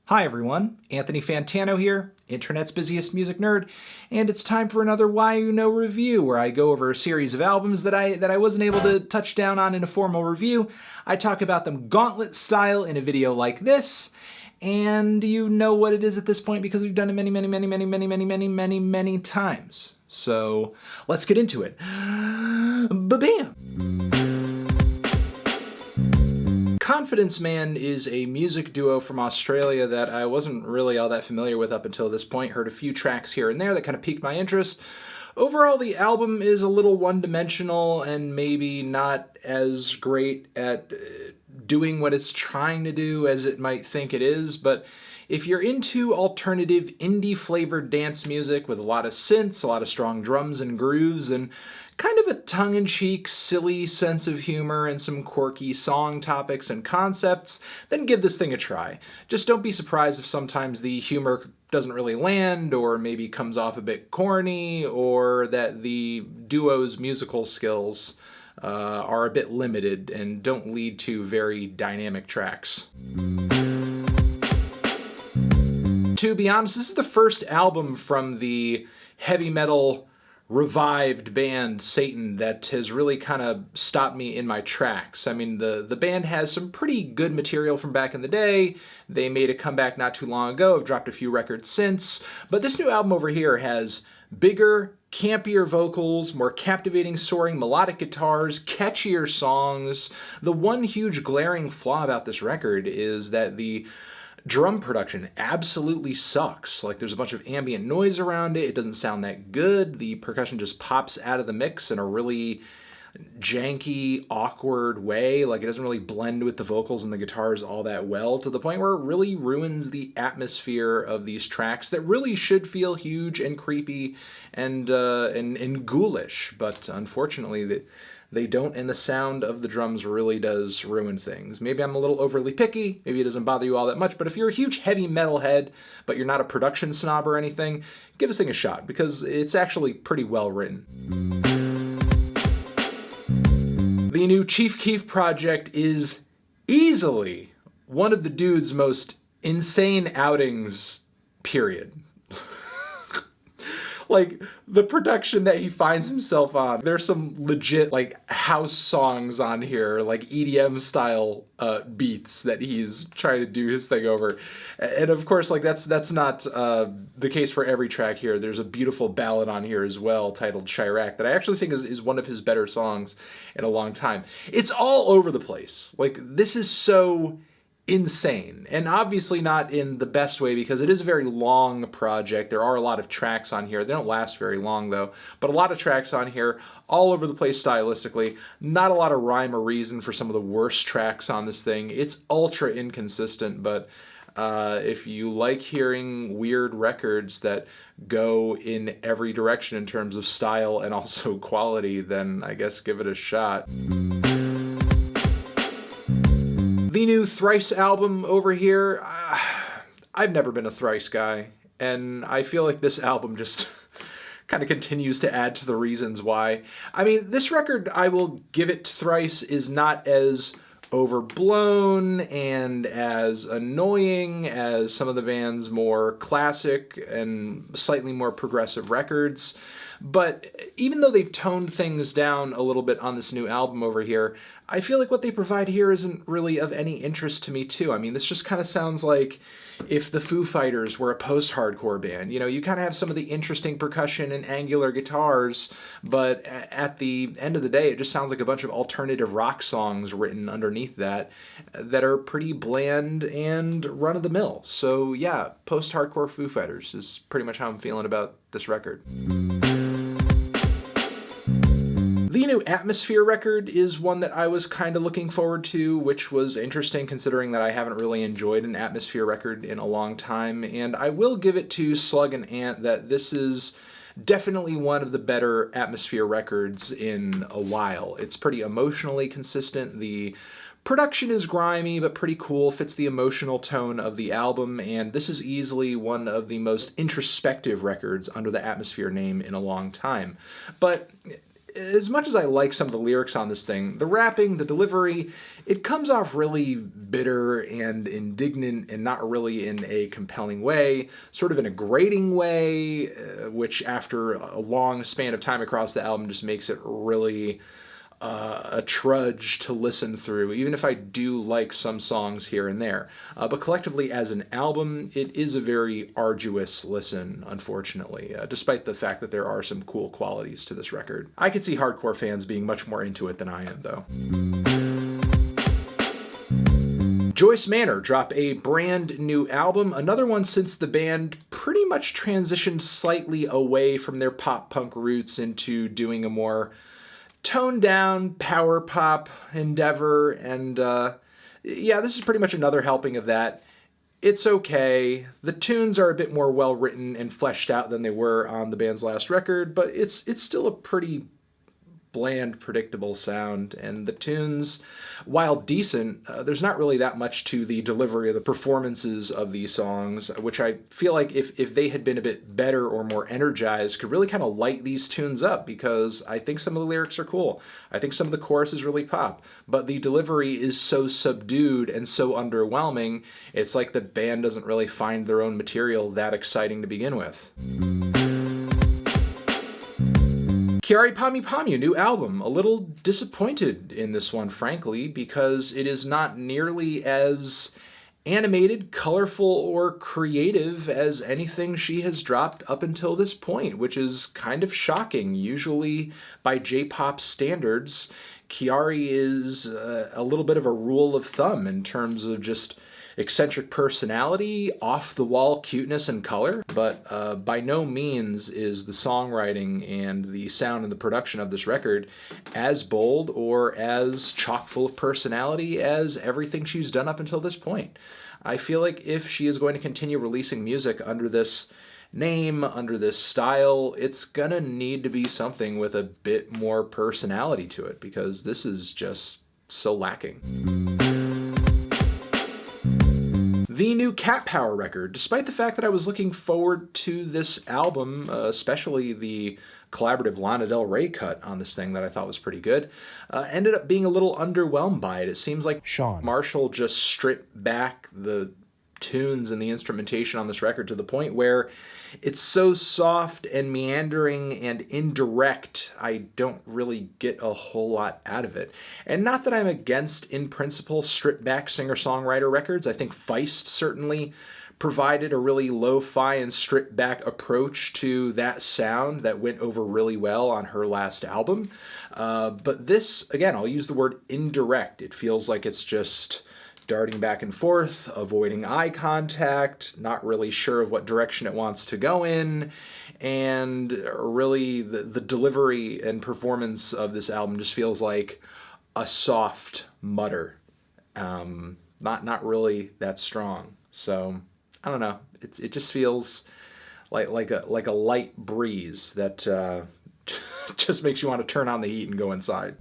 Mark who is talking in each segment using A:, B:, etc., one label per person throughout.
A: Hi everyone, Anthony Fantano here, internet's busiest music nerd, and it's time for another YUNOREVIEW, where I go over a series of albums that I wasn't able to touch down on in a formal review. I talk about them gauntlet style in a video like this, and you know what it is at this point because we've done it many times. So let's get into it. Ba-bam! Confidence Man is a music duo from Australia that I wasn't really all that familiar with up until this point. Heard a few tracks here and there that kind of piqued my interest. Overall, the album is a little one-dimensional and maybe not as great at doing what it's trying to do as it might think it is, but if you're into alternative indie-flavored dance music with a lot of synths, a lot of strong drums and grooves, and kind of a tongue-in-cheek, silly sense of humor and some quirky song topics and concepts, then give this thing a try. Just don't be surprised if sometimes the humor doesn't really land, or maybe comes off a bit corny, or that the duo's musical skills are a bit limited and don't lead to very dynamic tracks. To be honest, this is the first album from the heavy metal revived band Satan that has really kind of stopped me in my tracks. I mean, the band has some pretty good material from back in the day. They made a comeback not too long ago, have dropped a few records since, but this new album over here has bigger, campier vocals, more captivating soaring melodic guitars, catchier songs. The one huge glaring flaw about this record is that the drum production absolutely sucks. Like, there's a bunch of ambient noise around it, it doesn't sound that good, the percussion just pops out of the mix in a really janky, awkward way. Like, it doesn't really blend with the vocals and the guitars all that well, to the point where it really ruins the atmosphere of these tracks that really should feel huge and creepy and ghoulish, but unfortunately they don't, and the sound of the drums really does ruin things. Maybe I'm a little overly picky, maybe it doesn't bother you all that much, but if you're a huge heavy metal head, but you're not a production snob or anything, give this thing a shot, because it's actually pretty well written. The new Chief Keef project is easily one of the dude's most insane outings, period. Like, the production that he finds himself on, there's some legit, like, house songs on here, like EDM style beats that he's trying to do his thing over. And of course, like, that's not the case for every track here. There's a beautiful ballad on here as well titled Chirac that I actually think is one of his better songs in a long time. It's all over the place. Like, this is so insane, and obviously not in the best way, because it is a very long project. There are a lot of tracks on here. They don't last very long though, but a lot of tracks on here, all over the place stylistically. Not a lot of rhyme or reason for some of the worst tracks on this thing. It's ultra inconsistent, but if you like hearing weird records that go in every direction in terms of style and also quality, then I guess give it a shot. The new THRICE album over here, I've never been a THRICE guy, and I feel like this album just kind of continues to add to the reasons why. I mean, this record, I will give it to THRICE, is not as overblown and as annoying as some of the band's more classic and slightly more progressive records. But even though they've toned things down a little bit on this new album over here, I feel like what they provide here isn't really of any interest to me too. I mean, this just kind of sounds like if the Foo Fighters were a post-hardcore band. You know, you kind of have some of the interesting percussion and angular guitars, but at the end of the day, it just sounds like a bunch of alternative rock songs written underneath that are pretty bland and run-of-the-mill. So yeah, post-hardcore Foo Fighters is pretty much how I'm feeling about this record. The new Atmosphere record is one that I was kind of looking forward to, which was interesting considering that I haven't really enjoyed an Atmosphere record in a long time, and I will give it to Slug and Ant that this is definitely one of the better Atmosphere records in a while. It's pretty emotionally consistent. The production is grimy but pretty cool, fits the emotional tone of the album, and this is easily one of the most introspective records under the Atmosphere name in a long time. But as much as I like some of the lyrics on this thing, the rapping, the delivery, it comes off really bitter and indignant and not really in a compelling way, sort of in a grating way, which after a long span of time across the album just makes it really a trudge to listen through, even if I do like some songs here and there. But collectively as an album, it is a very arduous listen, unfortunately, despite the fact that there are some cool qualities to this record. I could see hardcore fans being much more into it than I am, though. JOYCE MANOR drop a brand new album, another one since the band pretty much transitioned slightly away from their pop punk roots into doing a more toned down power pop endeavor, and yeah, this is pretty much another helping of that. It's okay. The tunes are a bit more well written and fleshed out than they were on the band's last record, but it's still a pretty bland, predictable sound, and the tunes, while decent, there's not really that much to the delivery of the performances of these songs, which I feel like if they had been a bit better or more energized, could really kind of light these tunes up, because I think some of the lyrics are cool. I think some of the choruses really pop, but the delivery is so subdued and so underwhelming, it's like the band doesn't really find their own material that exciting to begin with. KYARY PAMYU, new album. A little disappointed in this one, frankly, because it is not nearly as animated, colorful, or creative as anything she has dropped up until this point, which is kind of shocking. Usually, by J-pop standards, KYARY is a little bit of a rule of thumb in terms of just eccentric personality, off-the-wall cuteness and color, but by no means is the songwriting and the sound and the production of this record as bold or as chock full of personality as everything she's done up until this point. I feel like if she is going to continue releasing music under this name, under this style, it's gonna need to be something with a bit more personality to it, because this is just so lacking. The new Cat Power record, despite the fact that I was looking forward to this album, especially the collaborative Lana Del Rey cut on this thing that I thought was pretty good, ended up being a little underwhelmed by it. It seems like Sean Marshall just stripped back the tunes and the instrumentation on this record to the point where it's so soft and meandering and indirect, I don't really get a whole lot out of it. And not that I'm against, in principle, stripped back singer-songwriter records. I think Feist certainly provided a really lo-fi and stripped back approach to that sound that went over really well on her last album. But this, again, I'll use the word indirect. It feels like it's just darting back and forth, avoiding eye contact, not really sure of what direction it wants to go in, and really the delivery and performance of this album just feels like a soft mutter. Not really that strong. So I don't know. It just feels like a light breeze that just makes you want to turn on the heat and go inside.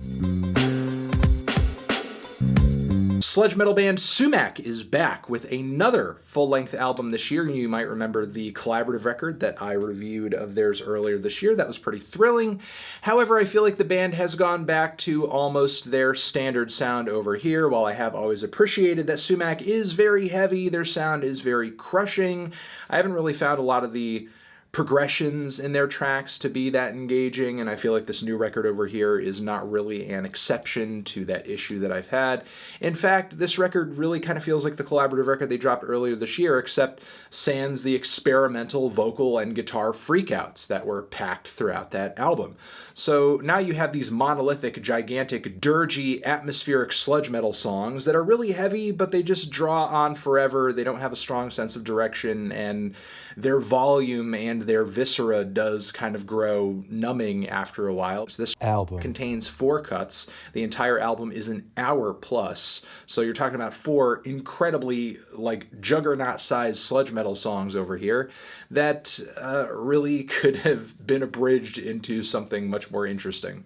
A: Sludge metal band SUMAC is back with another full-length album this year. You might remember the collaborative record that I reviewed of theirs earlier this year. That was pretty thrilling. However, I feel like the band has gone back to almost their standard sound over here. While I have always appreciated that SUMAC is very heavy, their sound is very crushing, I haven't really found a lot of the progressions in their tracks to be that engaging, and I feel like this new record over here is not really an exception to that issue that I've had. In fact, this record really kind of feels like the collaborative record they dropped earlier this year, except sans the experimental vocal and guitar freakouts that were packed throughout that album. So now you have these monolithic, gigantic, dirgy, atmospheric sludge metal songs that are really heavy, but they just draw on forever. They don't have a strong sense of direction, and their volume and their viscera does kind of grow numbing after a while. So this album contains 4 cuts. The entire album is an hour plus. So you're talking about 4 incredibly like juggernaut-sized sludge metal songs over here that really could have been abridged into something much more interesting.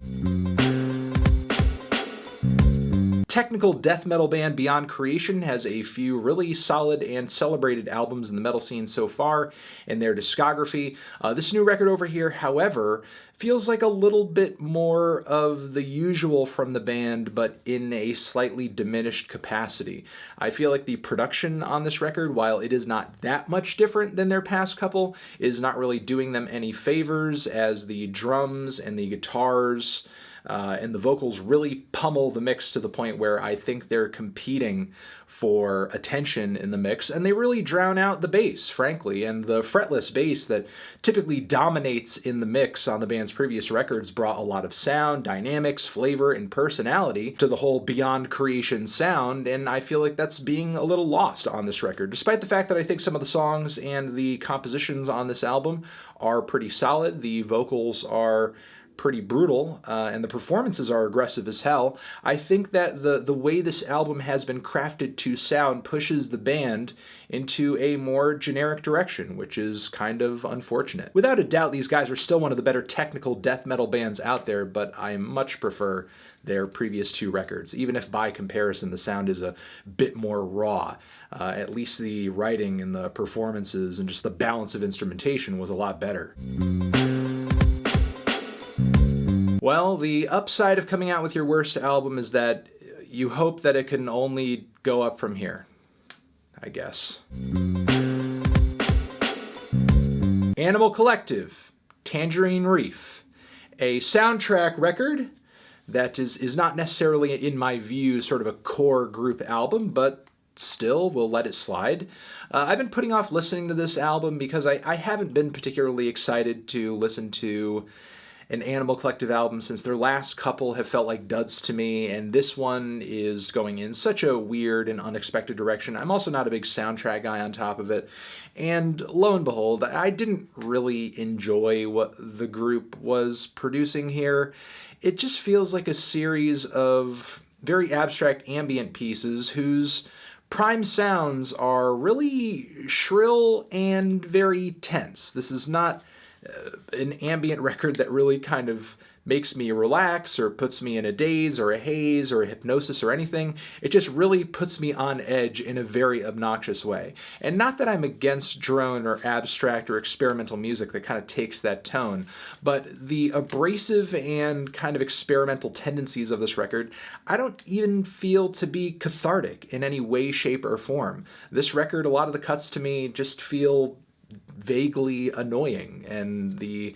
A: technical death metal band Beyond Creation has a few really solid and celebrated albums in the metal scene so far in their discography. This new record over here, however, feels like a little bit more of the usual from the band, but in a slightly diminished capacity. I feel like the production on this record, while it is not that much different than their past couple, is not really doing them any favors, as the drums and the guitars and the vocals really pummel the mix to the point where I think they're competing for attention in the mix, and they really drown out the bass, frankly, and the fretless bass that typically dominates in the mix on the band's previous records brought a lot of sound, dynamics, flavor, and personality to the whole Beyond Creation sound, and I feel like that's being a little lost on this record, despite the fact that I think some of the songs and the compositions on this album are pretty solid. The vocals are pretty brutal, and the performances are aggressive as hell. I think that the way this album has been crafted to sound pushes the band into a more generic direction, which is kind of unfortunate. Without a doubt, these guys are still one of the better technical death metal bands out there, but I much prefer their previous two records, even if by comparison the sound is a bit more raw. At least the writing and the performances and just the balance of instrumentation was a lot better. Well, the upside of coming out with your worst album is that you hope that it can only go up from here, I guess. Animal Collective, Tangerine Reef, a soundtrack record that is not necessarily, in my view, sort of a core group album, but still we'll let it slide. I've been putting off listening to this album because I haven't been particularly excited to listen to an Animal Collective album since their last couple have felt like duds to me, and this one is going in such a weird and unexpected direction. I'm also not a big soundtrack guy on top of it, and lo and behold, I didn't really enjoy what the group was producing here. It just feels like a series of very abstract ambient pieces whose prime sounds are really shrill and very tense. This is not an ambient record that really kind of makes me relax or puts me in a daze or a haze or a hypnosis or anything. It just really puts me on edge in a very obnoxious way. And not that I'm against drone or abstract or experimental music that kind of takes that tone, but the abrasive and kind of experimental tendencies of this record, I don't even feel to be cathartic in any way, shape, or form. This record, a lot of the cuts to me just feel vaguely annoying, and the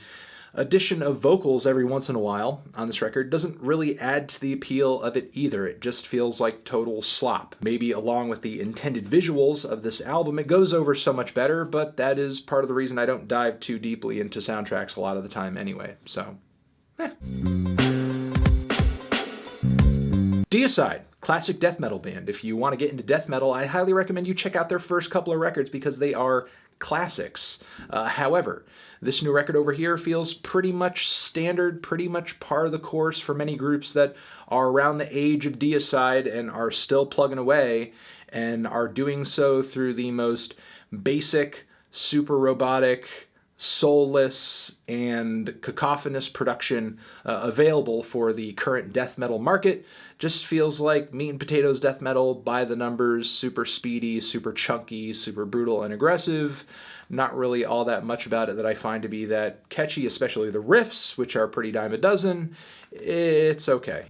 A: addition of vocals every once in a while on this record doesn't really add to the appeal of it either. It just feels like total slop. Maybe along with the intended visuals of this album, it goes over so much better, but that is part of the reason I don't dive too deeply into soundtracks a lot of the time anyway, so DEICIDE, classic death metal band. If you want to get into death metal, I highly recommend you check out their first couple of records because they are classics. However, this new record over here feels pretty much standard, pretty much par of the course for many groups that are around the age of DEICIDE and are still plugging away and are doing so through the most basic, super robotic, soulless, and cacophonous production available for the current death metal market. Just feels like meat and potatoes death metal by the numbers, super speedy, super chunky, super brutal and aggressive. Not really all that much about it that I find to be that catchy, especially the riffs, which are pretty dime a dozen. It's okay.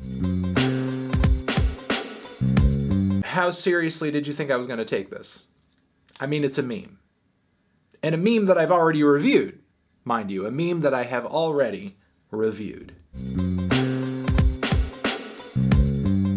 A: How seriously did you think I was going to take this? I mean, it's a meme. And a meme that I've already reviewed, mind you, a meme that I have already reviewed.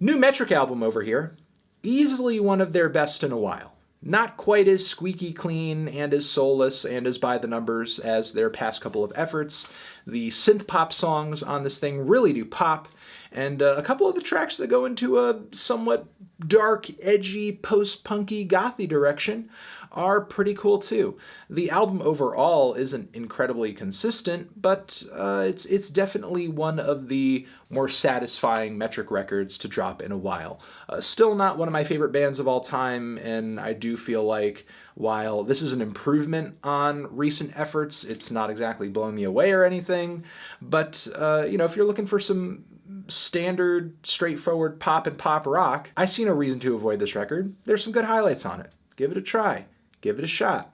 A: New Metric album over here, easily one of their best in a while. Not quite as squeaky clean and as soulless and as by the numbers as their past couple of efforts. The synth pop songs on this thing really do pop, and a couple of the tracks that go into a somewhat dark, edgy, post-punky, gothy direction are pretty cool too. The album overall isn't incredibly consistent, but it's definitely one of the more satisfying Metric records to drop in a while. Still not one of my favorite bands of all time, and I do feel like while this is an improvement on recent efforts, it's not exactly blowing me away or anything, but you know, if you're looking for some standard, straightforward pop and pop rock, I see no reason to avoid this record. There's some good highlights on it. Give it a try. Give it a shot.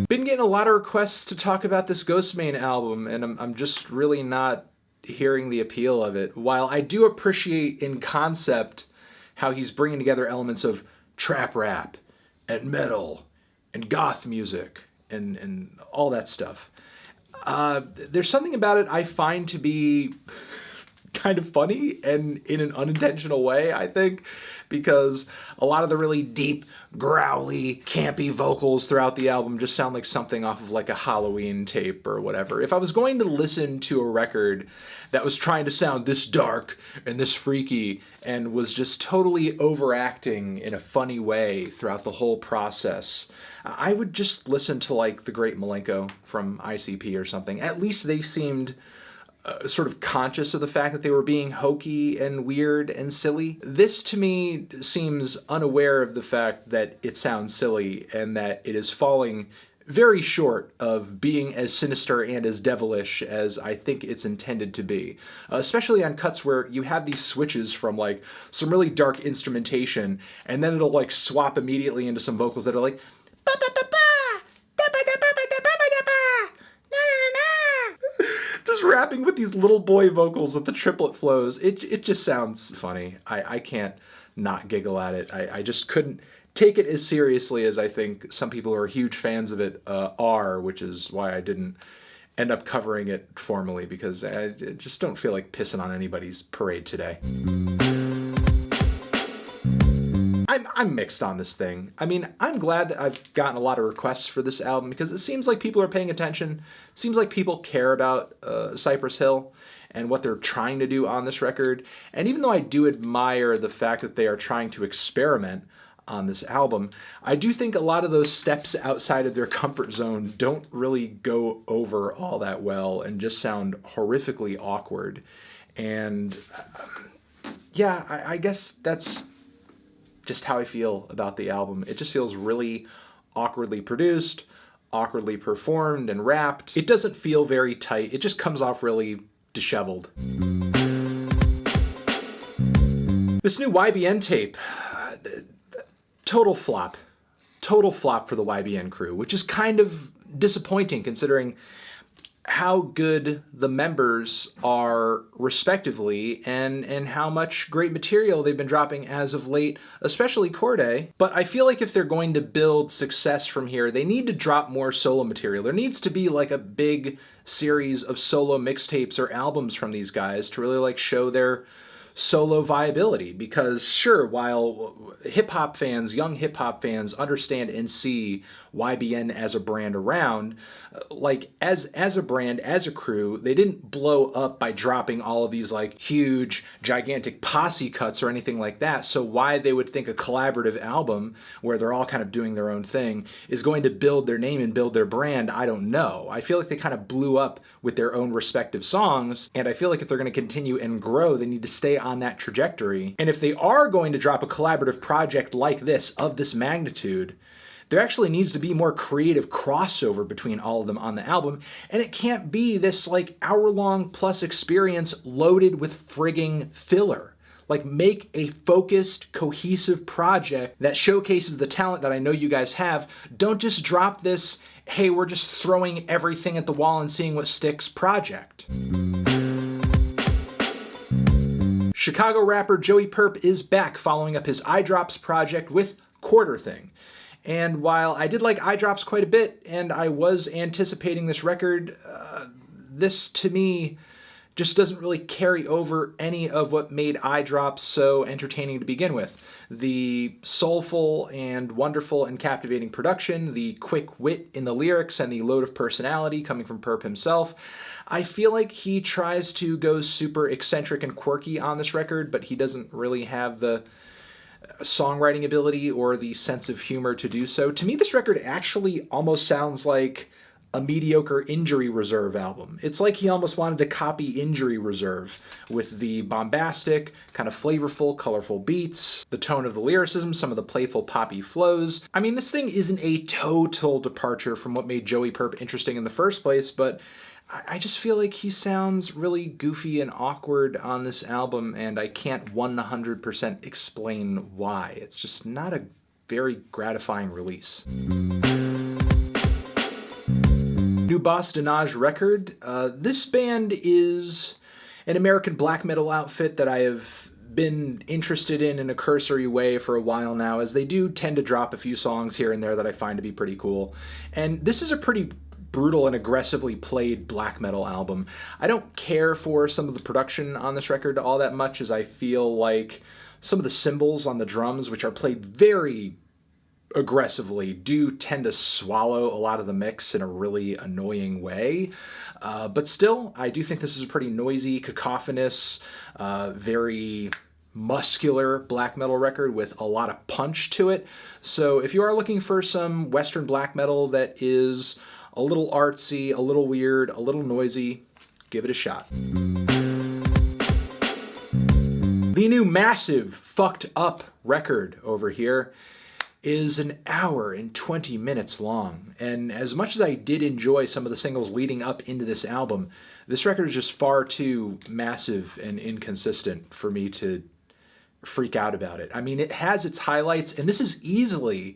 A: Been getting a lot of requests to talk about this Ghostmane album, and I'm just really not hearing the appeal of it. While I do appreciate in concept how he's bringing together elements of trap rap and metal and goth music and all that stuff, there's something about it I find to be kind of funny and in an unintentional way, I think, because a lot of the really deep, growly, campy vocals throughout the album just sound like something off of like a Halloween tape or whatever. If I was going to listen to a record that was trying to sound this dark and this freaky and was just totally overacting in a funny way throughout the whole process, I would just listen to like The Great Milenko from ICP or something. At least they seemed sort of conscious of the fact that they were being hokey and weird and silly. This to me seems unaware of the fact that it sounds silly and that it is falling very short of being as sinister and as devilish as I think it's intended to be. Especially on cuts where you have these switches from like some really dark instrumentation and then it'll like swap immediately into some vocals that are like just rapping with these little boy vocals with the triplet flows. It just sounds funny. I can't not giggle at it. I just couldn't take it as seriously as I think some people who are huge fans of it are, which is why I didn't end up covering it formally, because I just don't feel like pissing on anybody's parade today. I'm mixed on this thing. I mean, I'm glad that I've gotten a lot of requests for this album because it seems like people are paying attention. It seems like people care about Cypress Hill and what they're trying to do on this record. And even though I do admire the fact that they are trying to experiment on this album, I do think a lot of those steps outside of their comfort zone don't really go over all that well and just sound horrifically awkward. And yeah, I guess that's just how I feel about the album. It just feels really awkwardly produced, awkwardly performed and rapped. It doesn't feel very tight. It just comes off really disheveled. This new YBN tape, total flop. Total flop for the YBN crew, which is kind of disappointing considering how good the members are respectively and how much great material they've been dropping as of late, especially Corday. But I feel like if they're going to build success from here, they need to drop more solo material. There needs to be like a big series of solo mixtapes or albums from these guys to really like show their solo viability, because sure, while hip-hop fans, young hip-hop fans understand and see YBN as a brand around, like as a brand, as a crew, they didn't blow up by dropping all of these like huge, gigantic posse cuts or anything like that. So why they would think a collaborative album where they're all kind of doing their own thing is going to build their name and build their brand, I don't know. I feel like they kind of blew up with their own respective songs, and I feel like if they're going to continue and grow, they need to stay on that trajectory. And if they are going to drop a collaborative project like this, of this magnitude, there actually needs to be more creative crossover between all of them on the album, and it can't be this like hour-long plus experience loaded with frigging filler. Like, make a focused, cohesive project that showcases the talent that I know you guys have. Don't just drop this, hey, we're just throwing everything at the wall and seeing what sticks project. Chicago rapper Joey PURP is back following up his Eyedrops project with QUARTERTHING. And while I did like Eyedrops quite a bit and I was anticipating this record, this to me just doesn't really carry over any of what made Eyedrops so entertaining to begin with. The soulful and wonderful and captivating production, the quick wit in the lyrics, and the load of personality coming from PURP himself. I feel like he tries to go super eccentric and quirky on this record, but he doesn't really have the songwriting ability or the sense of humor to do so. To me, this record actually almost sounds like a mediocre Injury Reserve album. It's like he almost wanted to copy Injury Reserve with the bombastic, kind of flavorful, colorful beats, the tone of the lyricism, some of the playful poppy flows. I mean, this thing isn't a total departure from what made Joey PURP interesting in the first place, but I just feel like he sounds really goofy and awkward on this album, and I can't 100% explain why. It's just not a very gratifying release. New BOSSE-DE-NAGE record. This band is an American black metal outfit that I have been interested in a cursory way for a while now, as they do tend to drop a few songs here and there that I find to be pretty cool. And this is a pretty brutal and aggressively played black metal album. I don't care for some of the production on this record all that much, as I feel like some of the cymbals on the drums, which are played very aggressively, do tend to swallow a lot of the mix in a really annoying way. But still, I do think this is a pretty noisy, cacophonous, very muscular black metal record with a lot of punch to it. So if you are looking for some Western black metal that is a little artsy, a little weird, a little noisy, give it a shot. The new massive fucked up record over here is an hour and 20 minutes long. And as much as I did enjoy some of the singles leading up into this album, this record is just far too massive and inconsistent for me to freak out about it. I mean, it has its highlights, and this is easily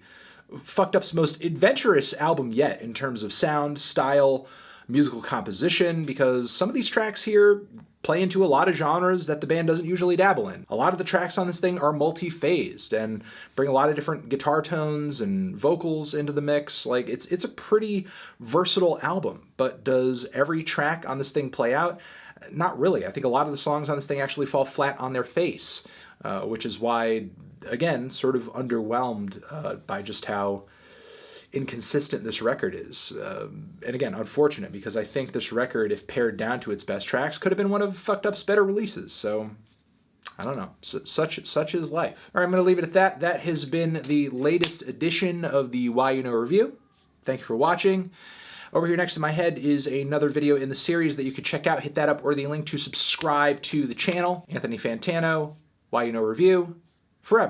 A: Fucked Up's most adventurous album yet in terms of sound, style, musical composition, because some of these tracks here play into a lot of genres that the band doesn't usually dabble in. A lot of the tracks on this thing are multi-phased and bring a lot of different guitar tones and vocals into the mix. Like, it's a pretty versatile album, but does every track on this thing play out? Not really. I think a lot of the songs on this thing actually fall flat on their face, which is why, again, sort of underwhelmed by just how inconsistent this record is. And again, unfortunate, because I think this record, if pared down to its best tracks, could have been one of Fucked Up's better releases. So, I don't know. Such is life. All right, I'm going to leave it at that. That has been the latest edition of the YUNOREVIEW. Thank you for watching. Over here next to my head is another video in the series that you could check out. Hit that up or the link to subscribe to the channel. Anthony Fantano, YUNOREVIEW, forever.